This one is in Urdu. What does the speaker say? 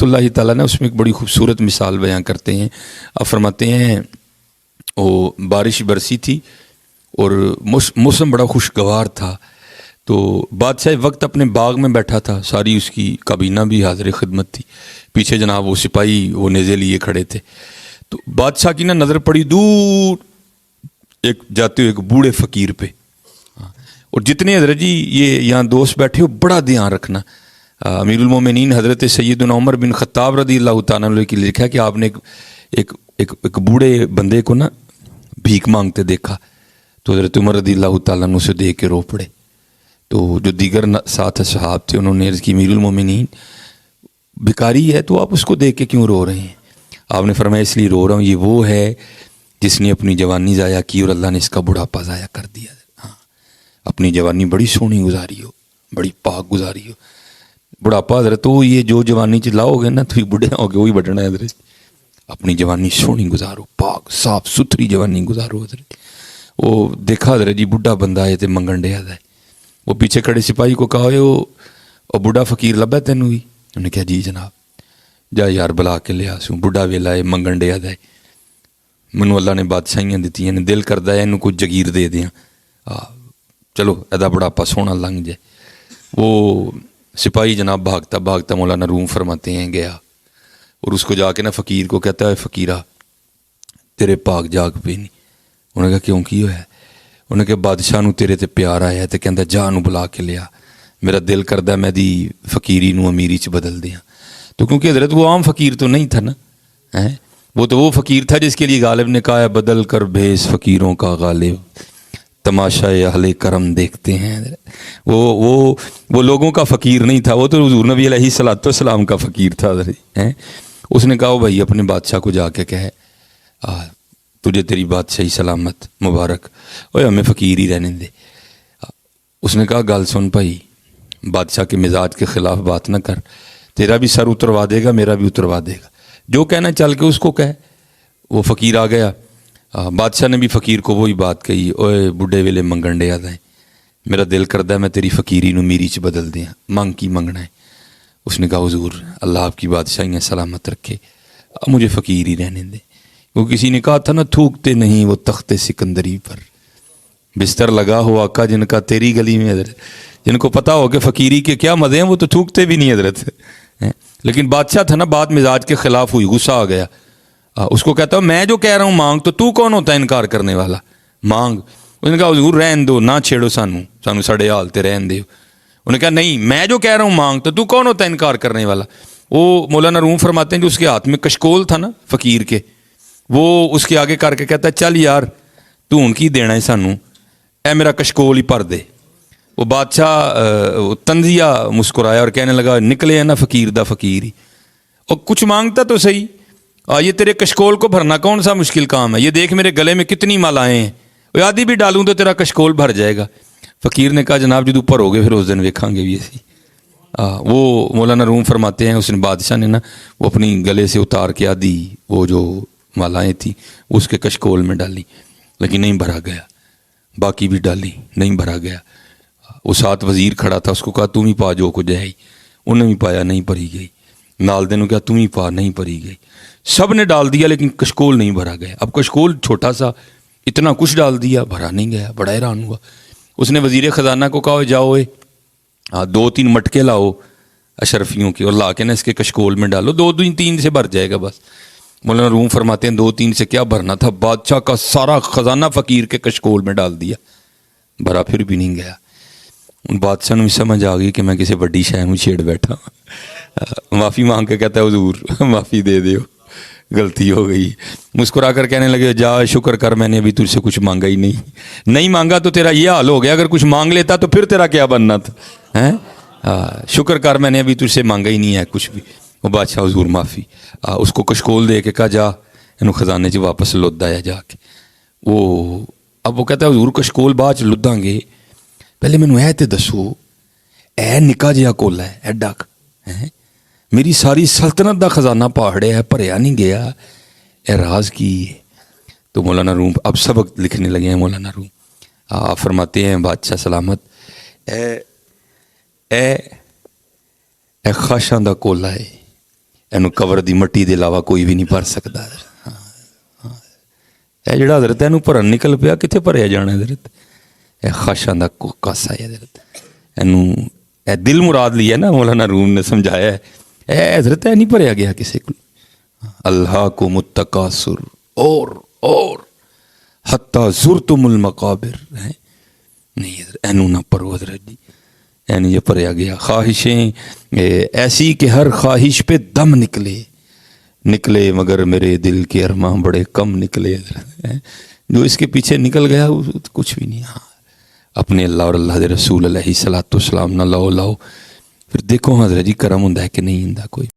رحمۃ اللہ تعالیٰ نے اس میں ایک بڑی خوبصورت مثال بیان کرتے ہیں. آپ فرماتے ہیں وہ بارش برسی تھی اور موسم بڑا خوشگوار تھا، تو بادشاہ وقت اپنے باغ میں بیٹھا تھا، ساری اس کی کابینہ بھی حاضر خدمت تھی، پیچھے جناب وہ سپاہی وہ نیزے لیے کھڑے تھے. تو بادشاہ کی نا نظر پڑی دور ایک جاتے ہوئے ایک بوڑھے فقیر پہ، اور جتنے حضرت جی یہ یہاں دوست بیٹھے ہو بڑا دھیان رکھنا. امیر المومنین حضرت سیدنا عمر بن خطاب رضی اللہ تعالیٰ عنہ کی لکھا کہ آپ نے ایک بوڑھے بندے کو نا بھیک مانگتے دیکھا، تو حضرت عمر رضی اللہ تعالیٰ عنہ اسے دیکھ کے رو پڑے. تو جو دیگر ساتھ صحاب تھے انہوں نے عرض کی امیر المومنین بھکاری ہے تو آپ اس کو دیکھ کے کیوں رو رہے ہیں؟ آپ نے فرمایا اس لیے رو رہا ہوں، یہ وہ ہے جس نے اپنی جوانی ضائع کی اور اللہ نے اس کا بڑھاپا ضائع کر دیا. ہاں، اپنی جوانی بڑی سونی گزاری ہو، بڑی پاک گزاری ہو، بڑھاپا حضرت تو یہ جو جوانی چلاؤ گے نا تو یہ بڑھے ہو گے وہی بڑھنا ہے حضرت. اپنی جوانی سونی گزارو، پاک صاف ستھری جوانی گزارو حضرت. وہ دیکھا حضرت جی بڈھا بندہ آئے تھے منگن ڈیا ہے، وہ پیچھے کھڑے سپاہی کو کہا وہ بڈھا فقیر لبا تینوں ہی؟ انہوں نے کہا جی جناب. جا یار بلا کے لیا سوں، بڈھا ویلا ہے منگن ڈیا ہے، منو اللہ نے بادشاہیاں دیتی ہیں، دل کرتا ہے انہوں کچھ جگیر دے دیاں، چلو ادا بڑھاپا سونا لنگ جائے. وہ سپاہی جناب بھاگتا بھاگتا مولانا روم فرماتے ہیں گیا اور اس کو جا کے نا فقیر کو کہتا ہے فقیرہ تیرے پاک جاگ پہ نہیں. انہوں نے کہا کیوں کی ہوا ہے؟ انہوں نے کہا بادشاہ نو تیرے تے پیار آیا ہے تو کہندا جا نو بلا کے لیا، میرا دل کردا میں دی فقیری نو امیری چ بدل دیاں. تو کیونکہ حضرت وہ عام فقیر تو نہیں تھا نا، وہ تو وہ فقیر تھا جس کے لیے غالب نے کہا ہے بدل کر بھیس فقیروں کا غالب تماشا اہل کرم دیکھتے ہیں. وہ لوگوں کا فقیر نہیں تھا، وہ تو حضور نبی علیہ الصلوۃ والسلام کا فقیر تھا. اس نے کہا بھائی اپنے بادشاہ کو جا کے کہے تجھے تیری بادشاہی سلامت مبارک، اوے ہمیں فقیر ہی رہنے دے. اس نے کہا گل سن بھائی، بادشاہ کے مزاج کے خلاف بات نہ کر، تیرا بھی سر اتروا دے گا میرا بھی اتروا دے گا، جو کہنا چل کے اس کو کہے. وہ فقیر آ گیا، بادشاہ نے بھی فقیر کو وہی بات کہی، اوے بڈھے ویلے منگن ڈیا دیں، میرا دل کردا ہے میں تیری فقیری نو میری چ بدل دیاں، مانگ کی منگنا ہے. اس نے کہا حضور اللہ آپ کی بادشاہیاں سلامت رکھے، مجھے فقیر ہی رہنے دیں. وہ کسی نے کہا تھا نا تھوکتے نہیں وہ تخت سکندری پر، بستر لگا ہو آقا جن کا تیری گلی میں حضرت، جن کو پتا ہو کہ فقیری کے کیا مزے ہیں وہ تو تھوکتے بھی نہیں حضرت. لیکن بادشاہ تھا نا بات مزاج کے خلاف ہوئی، غصہ آ گیا. اس کو کہتا ہوں میں جو کہہ رہا ہوں مانگ، تو کون ہوتا ہے انکار کرنے والا؟ مانگ. اس نے کہا حضور رہن دو، نہ چھیڑو سانو ساڑے حال تے رہن دو. انہوں نے کہا نہیں میں جو کہہ رہا ہوں مانگ، تو کون ہوتا ہے انکار کرنے والا؟ وہ مولانا روم فرماتے ہیں جو اس کے ہاتھ میں کشکول تھا نا فقیر کے، وہ اس کے آگے کر کے کہتا ہے چل یار تو ان کی دینا ہے سانو، اے میرا کشکول ہی پر دے. وہ بادشاہ تنزیہ مسکرایا اور کہنے لگا نکلے ہیں نا فقیر دا فقیر ہی، اور کچھ مانگتا تو صحیح، یہ تیرے کشکول کو بھرنا کون سا مشکل کام ہے؟ یہ دیکھ میرے گلے میں کتنی مالائیں ہیں، آدھی بھی ڈالوں تو تیرا کشکول بھر جائے گا. فقیر نے کہا جناب جدو اوپر ہو گئے پھر اس دن ویکھاں گے بھی ایسی. وہ مولانا روم فرماتے ہیں اس نے بادشاہ نے نا وہ اپنی گلے سے اتار کے آدھی وہ جو مالائیں تھیں اس کے کشکول میں ڈالی، لیکن نہیں بھرا گیا. باقی بھی ڈالی نہیں بھرا گیا. وہ ساتھ وزیر کھڑا تھا، اس کو کہا تم ہی پا جو کچھ ہے، انہیں بھی پایا نہیں بھری گئی. نال دے نے کہا تم ہی پا، نہیں بھری گئی. سب نے ڈال دیا لیکن کشکول نہیں بھرا گیا. اب کشکول چھوٹا سا، اتنا کچھ ڈال دیا بھرا نہیں گیا. بڑا حیران ہوا. اس نے وزیر خزانہ کو کہا جاؤ 2-3 مٹکے لاؤ اشرفیوں کے اور لا کے نا اس کے کشکول میں ڈالو، 2-3 سے بھر جائے گا بس. مولانا روم فرماتے ہیں 2-3 سے کیا بھرنا تھا، بادشاہ کا سارا خزانہ فقیر کے کشکول میں ڈال دیا، بھرا پھر بھی نہیں گیا. بادشاہ نے سمجھ آ گئی کہ میں کسی بڑی شے میں چھیڑ بیٹھا. معافی مانگ کے کہتا ہے حضور معافی دے دیو، غلطی ہو گئی. مسکرا کر کہنے لگے جا شکر کر میں نے ابھی تجھ سے کچھ مانگا ہی نہیں مانگا تو تیرا یہ حال ہو گیا، اگر کچھ مانگ لیتا تو پھر تیرا کیا بننا تھا. شکر کر میں نے ابھی تجھ سے مانگا ہی نہیں ہے کچھ بھی. وہ بادشاہ حضور معافی. اس کو کشکول دے کے کہا جا انہوں خزانے سے واپس لد آیا جا کے. اب وہ کہتا ہے حضور کشکول بعد چ لداں گے، پہلے مینوں اے تے دسو اے نکا جہا کولا ہے ایڈا میری ساری سلطنت دا خزانہ پہاڑیا ہے بھریا نہیں گیا، اے راز کی ہے؟ تو مولانا روم اب سبق لکھنے لگے ہیں. مولانا روم آپ فرماتے ہیں بادشاہ سلامت اے خاشاں دا کولا ہے، ਇਹਨੂੰ ਕਬਰ ਦੀ ਮਿੱਟੀ ਦੇ ਇਲਾਵਾ ਕੋਈ ਵੀ ਨਹੀਂ ਭਰ ਸਕਦਾ। ਇਹ ਜਿਹੜਾ ਹਜ਼ਰਤ ਇਹਨੂੰ ਭਰਨ ਨਿਕਲ ਪਿਆ, ਕਿੱਥੇ ਭਰਿਆ ਜਾਣਾ ਹਜ਼ਰਤ? ਇਹ ਖਾਸ਼ਾਂ ਦਾ ਕਾਸਾ ਹੈ ਹਜ਼ਰਤ। ਇਹਨੂੰ ਇਹ ਦਿਲ ਮੁਰਾਦ ਲਈ ਹੈ ਨਾ, ਮੌਲਾਨਾ ਰੂਮ ਨੇ ਸਮਝਾਇਆ, ਇਹ ਹਜ਼ਰਤ ਇਹ ਨਹੀਂ ਭਰਿਆ ਗਿਆ ਕਿਸੇ ਕੋਲ। اللہ کو متکاثر اور حتیٰ زرتم المقابر ہے نہیں حضرت، اینو نہ پڑھو حضرت جی، یعنی یہ پڑھیا گیا۔ خواہشیں ایسی کہ ہر خواہش پہ دم نکلے مگر میرے دل کے ارماں بڑے کم نکلے حضرت، جو اس کے پیچھے نکل گیا کچھ بھی نہیں۔ ہاں اپنے اللہ اور اللہ دے رسول علیہ الصلوۃ والسلام نہ لاؤ، پھر دیکھو حضرت جی کرم ہوندا ہے کہ نہیں ہوندا کوئی۔